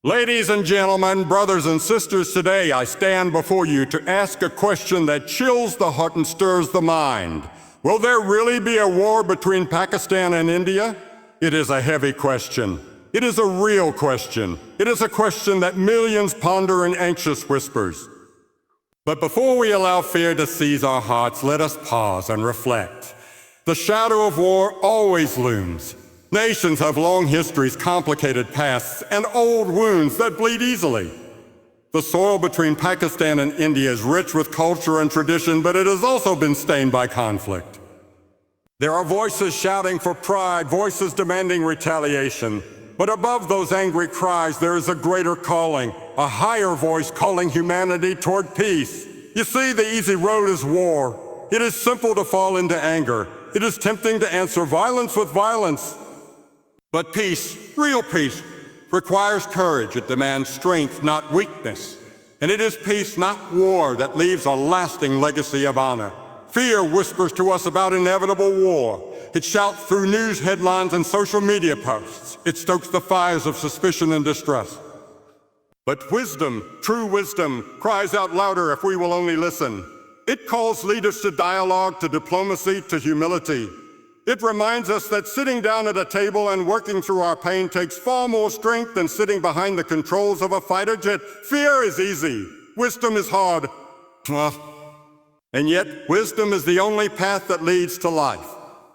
Ladies and gentlemen, brothers and sisters, today I stand before you to ask a question that chills the heart and stirs the mind. Will there really be a war between Pakistan and India? It is a heavy question. It is a real question. It is a question that millions ponder in anxious whispers. But before we allow fear to seize our hearts, let us pause and reflect. The shadow of war always looms. Nations have long histories, complicated pasts, and old wounds that bleed easily. The soil between Pakistan and India is rich with culture and tradition, but it has also been stained by conflict. There are voices shouting for pride, voices demanding retaliation. But above those angry cries, there is a greater calling, a higher voice calling humanity toward peace. You see, the easy road is war. It is simple to fall into anger. It is tempting to answer violence with violence. But peace, real peace, requires courage. It demands strength, not weakness. And it is peace, not war, that leaves a lasting legacy of honor. Fear whispers to us about inevitable war. It shouts through news headlines and social media posts. It stokes the fires of suspicion and distrust. But wisdom, true wisdom, cries out louder if we will only listen. It calls leaders to dialogue, to diplomacy, to humility. It reminds us that sitting down at a table and working through our pain takes far more strength than sitting behind the controls of a fighter jet. Fear is easy. Wisdom is hard. And yet, wisdom is the only path that leads to life.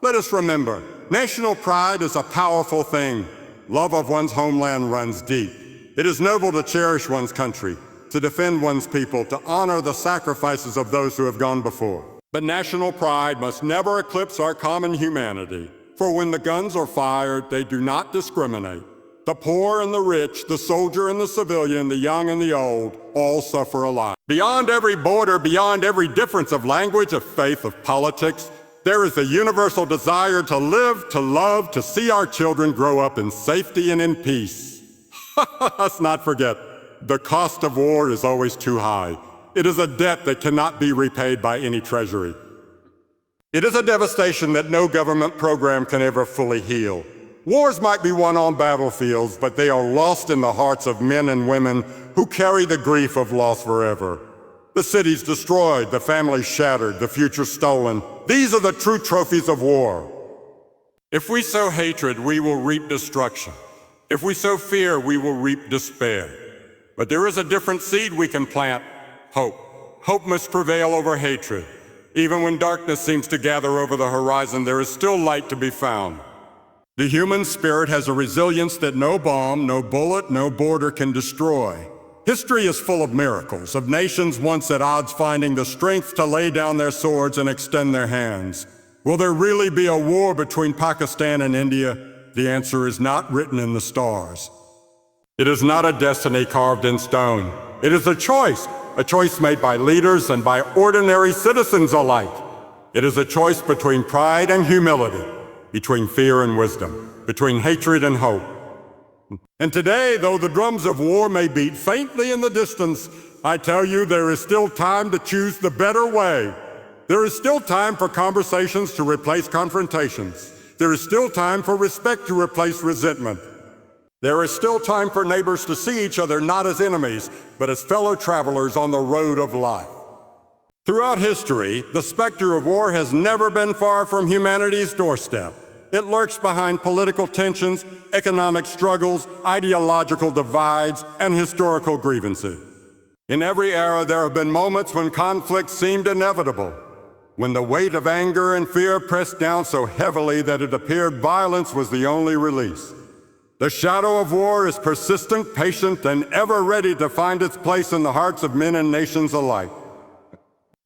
Let us remember, national pride is a powerful thing. Love of one's homeland runs deep. It is noble to cherish one's country, to defend one's people, to honor the sacrifices of those who have gone before. But national pride must never eclipse our common humanity. For when the guns are fired, they do not discriminate. The poor and the rich, the soldier and the civilian, the young and the old, all suffer alike. Beyond every border, beyond every difference of language, of faith, of politics, there is a universal desire to live, to love, to see our children grow up in safety and in peace. Let's not forget, the cost of war is always too high. It is a debt that cannot be repaid by any treasury. It is a devastation that no government program can ever fully heal. Wars might be won on battlefields, but they are lost in the hearts of men and women who carry the grief of loss forever. The cities destroyed, the families shattered, the future stolen. These are the true trophies of war. If we sow hatred, we will reap destruction. If we sow fear, we will reap despair. But there is a different seed we can plant. Hope. Hope must prevail over hatred. Even when darkness seems to gather over the horizon, there is still light to be found. The human spirit has a resilience that no bomb, no bullet, no border can destroy. History is full of miracles, of nations once at odds finding the strength to lay down their swords and extend their hands. Will there really be a war between Pakistan and India? The answer is not written in the stars. It is not a destiny carved in stone. It is a choice made by leaders and by ordinary citizens alike. It is a choice between pride and humility, between fear and wisdom, between hatred and hope. And today, though the drums of war may beat faintly in the distance, I tell you there is still time to choose the better way. There is still time for conversations to replace confrontations. There is still time for respect to replace resentment. There is still time for neighbors to see each other not as enemies, but as fellow travelers on the road of life. Throughout history, the specter of war has never been far from humanity's doorstep. It lurks behind political tensions, economic struggles, ideological divides, and historical grievances. In every era, there have been moments when conflict seemed inevitable, when the weight of anger and fear pressed down so heavily that it appeared violence was the only release. The shadow of war is persistent, patient, and ever ready to find its place in the hearts of men and nations alike.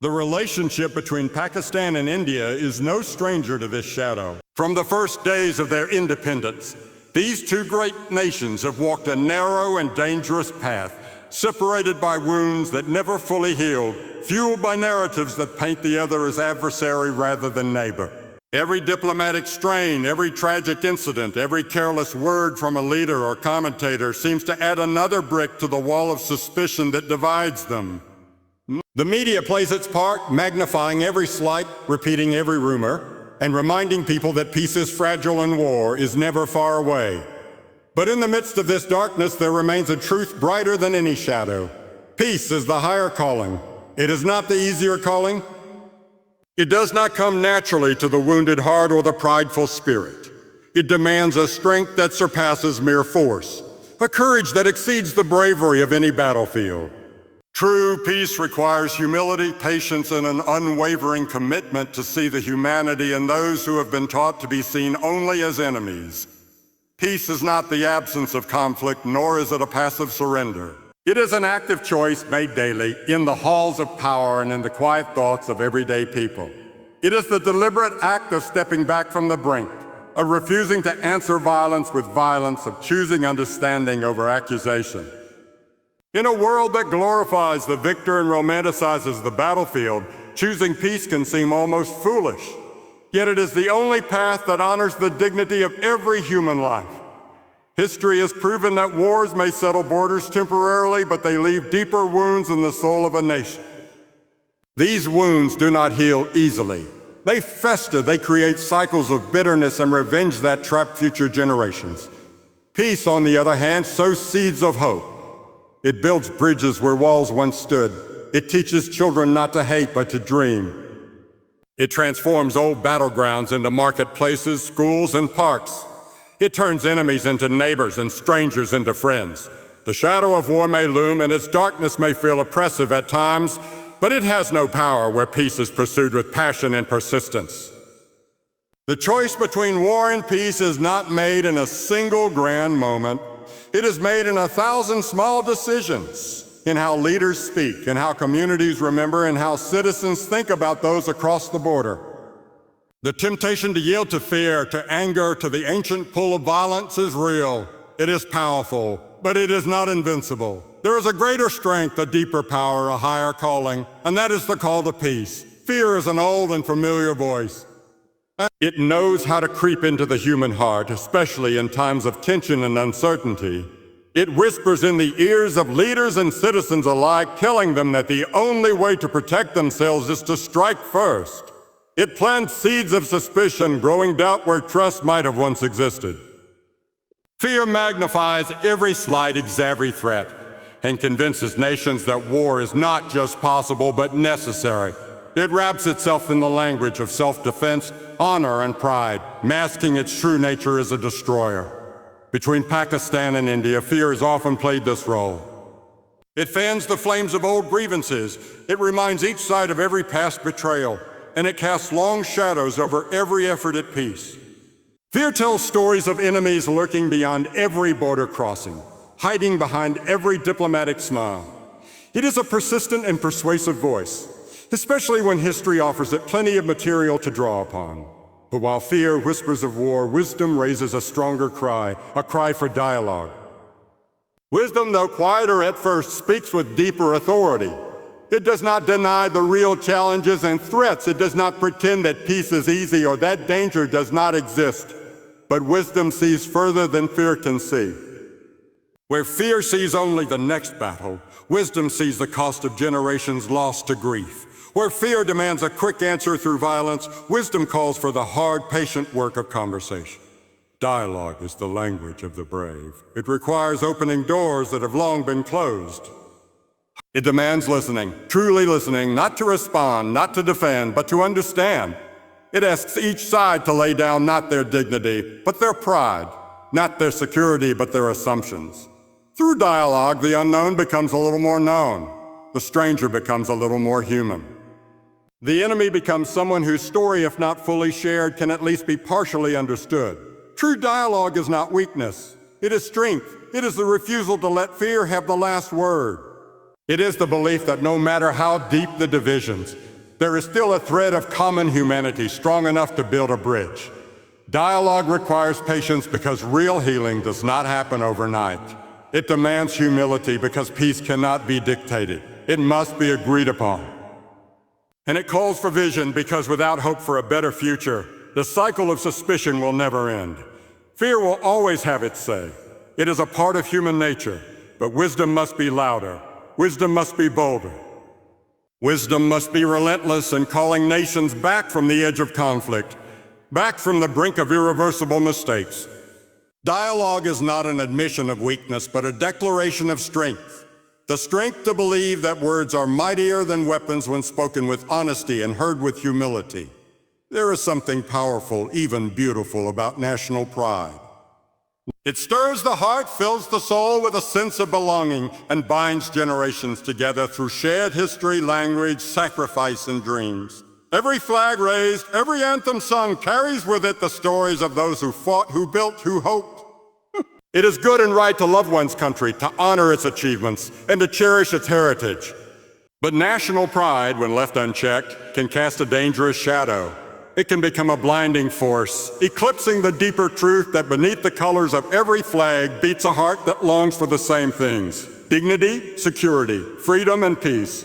The relationship between Pakistan and India is no stranger to this shadow. From the first days of their independence, these two great nations have walked a narrow and dangerous path, separated by wounds that never fully healed, fueled by narratives that paint the other as adversary rather than neighbor. Every diplomatic strain, every tragic incident, every careless word from a leader or commentator seems to add another brick to the wall of suspicion that divides them. The media plays its part, magnifying every slight, repeating every rumor, and reminding people that peace is fragile and war is never far away. But in the midst of this darkness, there remains a truth brighter than any shadow. Peace is the higher calling. It is not the easier calling. It does not come naturally to the wounded heart or the prideful spirit. It demands a strength that surpasses mere force, a courage that exceeds the bravery of any battlefield. True peace requires humility, patience, and an unwavering commitment to see the humanity in those who have been taught to be seen only as enemies. Peace is not the absence of conflict, nor is it a passive surrender. It is an active choice made daily in the halls of power and in the quiet thoughts of everyday people. It is the deliberate act of stepping back from the brink, of refusing to answer violence with violence, of choosing understanding over accusation. In a world that glorifies the victor and romanticizes the battlefield, choosing peace can seem almost foolish. Yet it is the only path that honors the dignity of every human life. History has proven that wars may settle borders temporarily, but they leave deeper wounds in the soul of a nation. These wounds do not heal easily. They fester, they create cycles of bitterness and revenge that trap future generations. Peace, on the other hand, sows seeds of hope. It builds bridges where walls once stood. It teaches children not to hate, but to dream. It transforms old battlegrounds into marketplaces, schools, and parks. It turns enemies into neighbors and strangers into friends. The shadow of war may loom and its darkness may feel oppressive at times, but it has no power where peace is pursued with passion and persistence. The choice between war and peace is not made in a single grand moment. It is made in 1,000 small decisions, in how leaders speak, in how communities remember, and how citizens think about those across the border. The temptation to yield to fear, to anger, to the ancient pull of violence is real. It is powerful, but it is not invincible. There is a greater strength, a deeper power, a higher calling, and that is the call to peace. Fear is an old and familiar voice. It knows how to creep into the human heart, especially in times of tension and uncertainty. It whispers in the ears of leaders and citizens alike, telling them that the only way to protect themselves is to strike first. It plants seeds of suspicion, growing doubt where trust might have once existed. Fear magnifies every slight, every threat, and convinces nations that war is not just possible, but necessary. It wraps itself in the language of self-defense, honor, and pride, masking its true nature as a destroyer. Between Pakistan and India, fear has often played this role. It fans the flames of old grievances. It reminds each side of every past betrayal, and it casts long shadows over every effort at peace. Fear tells stories of enemies lurking beyond every border crossing, hiding behind every diplomatic smile. It is a persistent and persuasive voice, especially when history offers it plenty of material to draw upon. But while fear whispers of war, wisdom raises a stronger cry, a cry for dialogue. Wisdom, though quieter at first, speaks with deeper authority. It does not deny the real challenges and threats. It does not pretend that peace is easy or that danger does not exist. But wisdom sees further than fear can see. Where fear sees only the next battle, wisdom sees the cost of generations lost to grief. Where fear demands a quick answer through violence, wisdom calls for the hard, patient work of conversation. Dialogue is the language of the brave. It requires opening doors that have long been closed. It demands listening, truly listening, not to respond, not to defend, but to understand. It asks each side to lay down not their dignity, but their pride, not their security, but their assumptions. Through dialogue, the unknown becomes a little more known. The stranger becomes a little more human. The enemy becomes someone whose story, if not fully shared, can at least be partially understood. True dialogue is not weakness. It is strength. It is the refusal to let fear have the last word. It is the belief that no matter how deep the divisions, there is still a thread of common humanity strong enough to build a bridge. Dialogue requires patience because real healing does not happen overnight. It demands humility because peace cannot be dictated. It must be agreed upon. And it calls for vision because without hope for a better future, the cycle of suspicion will never end. Fear will always have its say. It is a part of human nature, but wisdom must be louder. Wisdom must be bolder. Wisdom must be relentless in calling nations back from the edge of conflict, back from the brink of irreversible mistakes. Dialogue is not an admission of weakness, but a declaration of strength. The strength to believe that words are mightier than weapons when spoken with honesty and heard with humility. There is something powerful, even beautiful, about national pride. It stirs the heart, fills the soul with a sense of belonging, and binds generations together through shared history, language, sacrifice, and dreams. Every flag raised, every anthem sung carries with it the stories of those who fought, who built, who hoped. It is good and right to love one's country, to honor its achievements, and to cherish its heritage. But national pride, when left unchecked, can cast a dangerous shadow. It can become a blinding force, eclipsing the deeper truth that beneath the colors of every flag beats a heart that longs for the same things: dignity, security, freedom, and peace.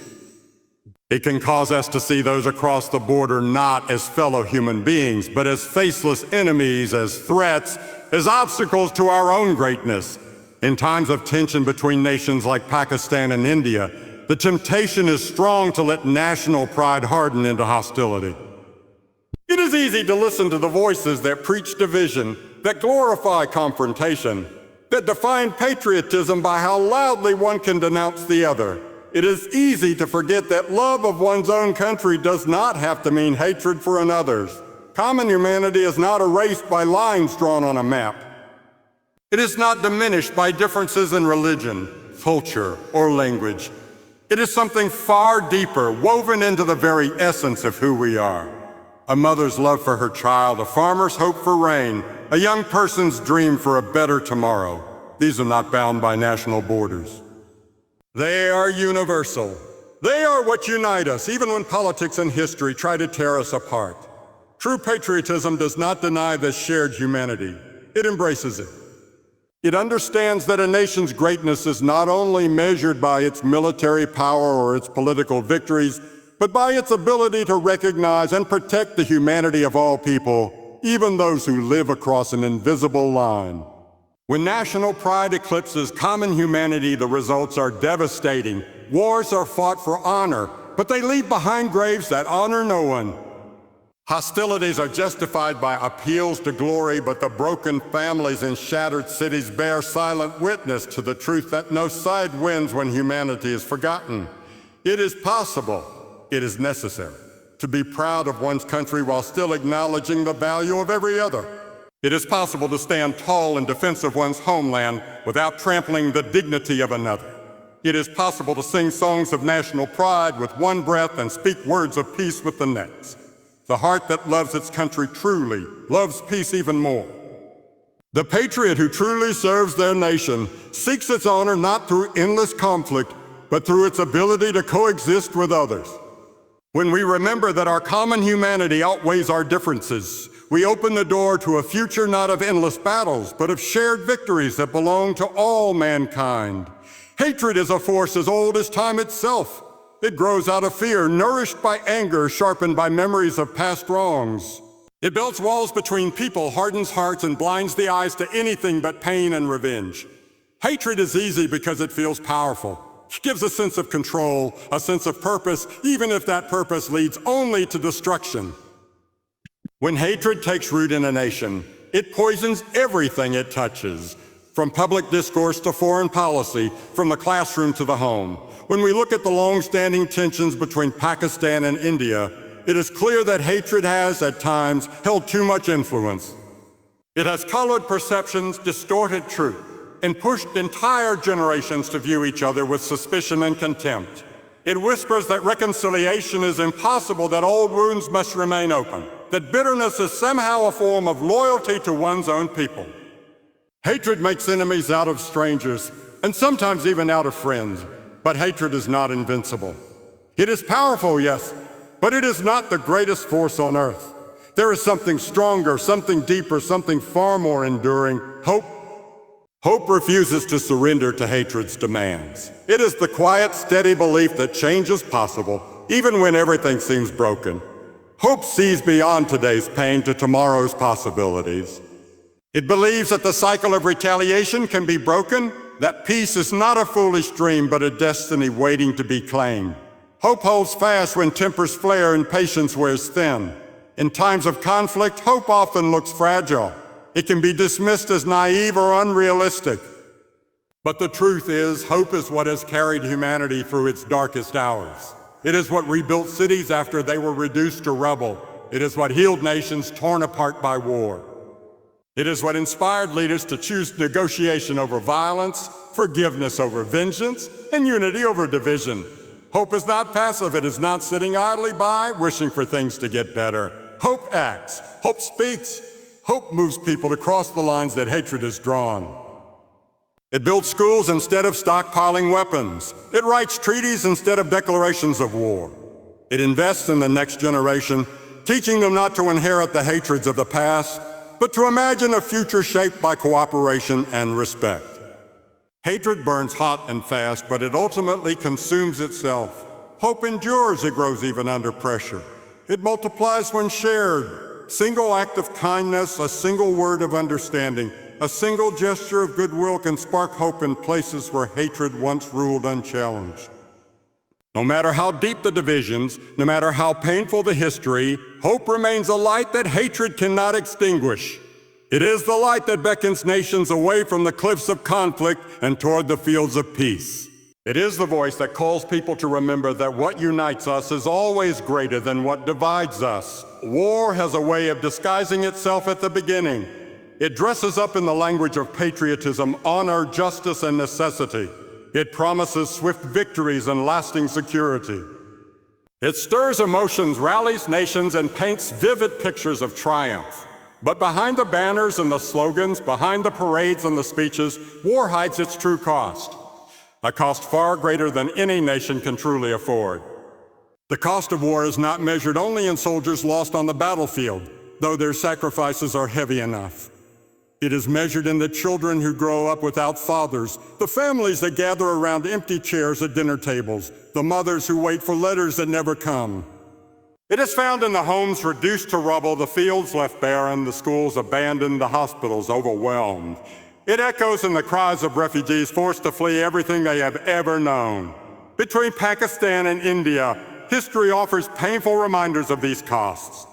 It can cause us to see those across the border not as fellow human beings, but as faceless enemies, as threats, as obstacles to our own greatness. In times of tension between nations like Pakistan and India, the temptation is strong to let national pride harden into hostility. It is easy to listen to the voices that preach division, that glorify confrontation, that define patriotism by how loudly one can denounce the other. It is easy to forget that love of one's own country does not have to mean hatred for another's. Common humanity is not erased by lines drawn on a map. It is not diminished by differences in religion, culture, or language. It is something far deeper, woven into the very essence of who we are. A mother's love for her child, a farmer's hope for rain, a young person's dream for a better tomorrow. These are not bound by national borders. They are universal. They are what unite us, even when politics and history try to tear us apart. True patriotism does not deny this shared humanity. It embraces it. It understands that a nation's greatness is not only measured by its military power or its political victories, but by its ability to recognize and protect the humanity of all people, even those who live across an invisible line. When national pride eclipses common humanity, the results are devastating. Wars are fought for honor, but they leave behind graves that honor no one. Hostilities are justified by appeals to glory, but the broken families in shattered cities bear silent witness to the truth that no side wins when humanity is forgotten. It is possible, it is necessary, to be proud of one's country while still acknowledging the value of every other. It is possible to stand tall in defense of one's homeland without trampling the dignity of another. It is possible to sing songs of national pride with one breath and speak words of peace with the next. The heart that loves its country truly loves peace even more. The patriot who truly serves their nation seeks its honor not through endless conflict, but through its ability to coexist with others. When we remember that our common humanity outweighs our differences, we open the door to a future not of endless battles, but of shared victories that belong to all mankind. Hatred is a force as old as time itself. It grows out of fear, nourished by anger, sharpened by memories of past wrongs. It builds walls between people, hardens hearts, and blinds the eyes to anything but pain and revenge. Hatred is easy because it feels powerful. It gives a sense of control, a sense of purpose, even if that purpose leads only to destruction. When hatred takes root in a nation, it poisons everything it touches, from public discourse to foreign policy, from the classroom to the home. When we look at the long-standing tensions between Pakistan and India, it is clear that hatred has, at times, held too much influence. It has colored perceptions, distorted truth, and pushed entire generations to view each other with suspicion and contempt. It whispers that reconciliation is impossible, that old wounds must remain open, that bitterness is somehow a form of loyalty to one's own people. Hatred makes enemies out of strangers, and sometimes even out of friends. But hatred is not invincible. It is powerful, yes, but it is not the greatest force on earth. There is something stronger, something deeper, something far more enduring: hope. Hope refuses to surrender to hatred's demands. It is the quiet, steady belief that change is possible, even when everything seems broken. Hope sees beyond today's pain to tomorrow's possibilities. It believes that the cycle of retaliation can be broken, that peace is not a foolish dream, but a destiny waiting to be claimed. Hope holds fast when tempers flare and patience wears thin. In times of conflict, hope often looks fragile. It can be dismissed as naive or unrealistic. But the truth is, hope is what has carried humanity through its darkest hours. It is what rebuilt cities after they were reduced to rubble. It is what healed nations torn apart by war. It is what inspired leaders to choose negotiation over violence, forgiveness over vengeance, and unity over division. Hope is not passive. It is not sitting idly by, wishing for things to get better. Hope acts. Hope speaks. Hope moves people to cross the lines that hatred has drawn. It builds schools instead of stockpiling weapons. It writes treaties instead of declarations of war. It invests in the next generation, teaching them not to inherit the hatreds of the past, but to imagine a future shaped by cooperation and respect. Hatred burns hot and fast, but it ultimately consumes itself. Hope endures, it grows even under pressure. It multiplies when shared. Single act of kindness, a single word of understanding, a single gesture of goodwill can spark hope in places where hatred once ruled unchallenged. No matter how deep the divisions, no matter how painful the history, hope remains a light that hatred cannot extinguish. It is the light that beckons nations away from the cliffs of conflict and toward the fields of peace. It is the voice that calls people to remember that what unites us is always greater than what divides us. War has a way of disguising itself at the beginning. It dresses up in the language of patriotism, honor, justice, and necessity. It promises swift victories and lasting security. It stirs emotions, rallies nations, and paints vivid pictures of triumph. But behind the banners and the slogans, behind the parades and the speeches, war hides its true cost. A cost far greater than any nation can truly afford. The cost of war is not measured only in soldiers lost on the battlefield, though their sacrifices are heavy enough. It is measured in the children who grow up without fathers, the families that gather around empty chairs at dinner tables, the mothers who wait for letters that never come. It is found in the homes reduced to rubble, the fields left barren, the schools abandoned, the hospitals overwhelmed. It echoes in the cries of refugees forced to flee everything they have ever known. Between Pakistan and India, history offers painful reminders of these costs.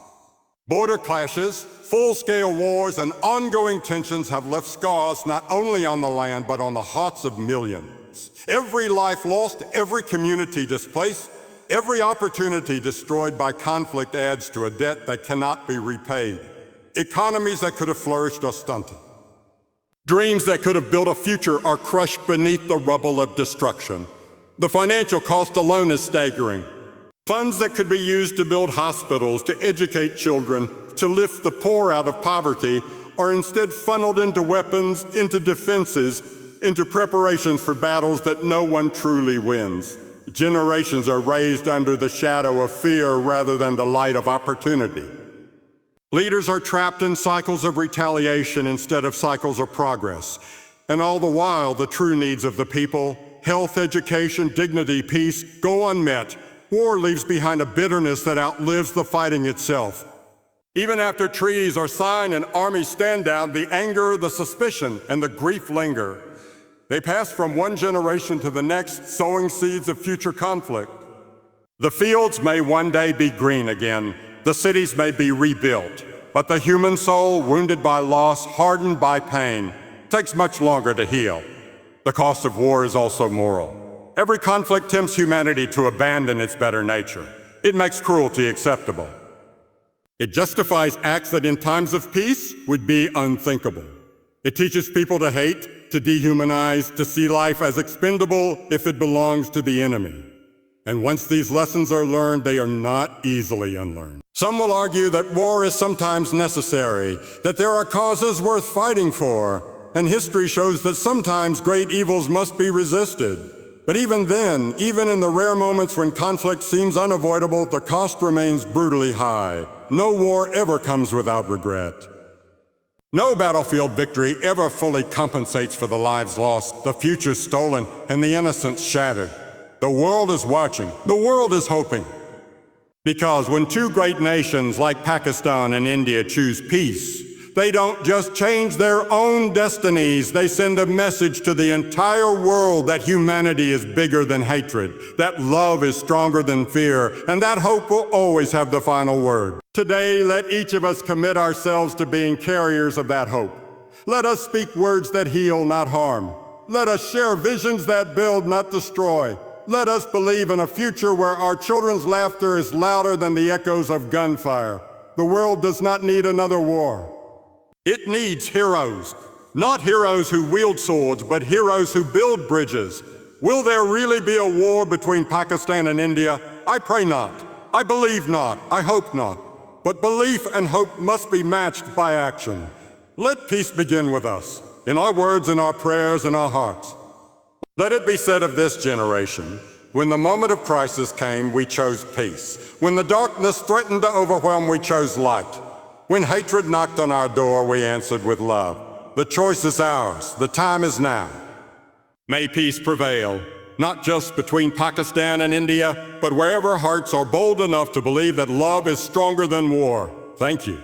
Border clashes, full-scale wars, and ongoing tensions have left scars not only on the land, but on the hearts of millions. Every life lost, every community displaced, every opportunity destroyed by conflict adds to a debt that cannot be repaid. Economies that could have flourished are stunted. Dreams that could have built a future are crushed beneath the rubble of destruction. The financial cost alone is staggering. Funds that could be used to build hospitals, to educate children, to lift the poor out of poverty, are instead funneled into weapons, into defenses, into preparations for battles that no one truly wins. Generations are raised under the shadow of fear rather than the light of opportunity. Leaders are trapped in cycles of retaliation instead of cycles of progress. And all the while, the true needs of the people, health, education, dignity, peace, go unmet. War leaves behind a bitterness that outlives the fighting itself. Even after treaties are signed and armies stand down, the anger, the suspicion, and the grief linger. They pass from one generation to the next, sowing seeds of future conflict. The fields may one day be green again. The cities may be rebuilt. But the human soul, wounded by loss, hardened by pain, takes much longer to heal. The cost of war is also moral. Every conflict tempts humanity to abandon its better nature. It makes cruelty acceptable. It justifies acts that in times of peace would be unthinkable. It teaches people to hate, to dehumanize, to see life as expendable if it belongs to the enemy. And once these lessons are learned, they are not easily unlearned. Some will argue that war is sometimes necessary, that there are causes worth fighting for, and history shows that sometimes great evils must be resisted. But even then, even in the rare moments when conflict seems unavoidable, the cost remains brutally high. No war ever comes without regret. No battlefield victory ever fully compensates for the lives lost, the future stolen, and the innocence shattered. The world is watching. The world is hoping. Because when two great nations like Pakistan and India choose peace, They don't just change their own destinies, they send a message to the entire world that humanity is bigger than hatred, that love is stronger than fear, and that hope will always have the final word. Today, let each of us commit ourselves to being carriers of that hope. Let us speak words that heal, not harm. Let us share visions that build, not destroy. Let us believe in a future where our children's laughter is louder than the echoes of gunfire. The world does not need another war. It needs heroes. Not heroes who wield swords, but heroes who build bridges. Will there really be a war between Pakistan and India? I pray not. I believe not. I hope not. But belief and hope must be matched by action. Let peace begin with us, in our words, in our prayers, in our hearts. Let it be said of this generation, when the moment of crisis came, we chose peace. When the darkness threatened to overwhelm, we chose light. When hatred knocked on our door, we answered with love. The choice is ours. The time is now. May peace prevail, not just between Pakistan and India, but wherever hearts are bold enough to believe that love is stronger than war. Thank you.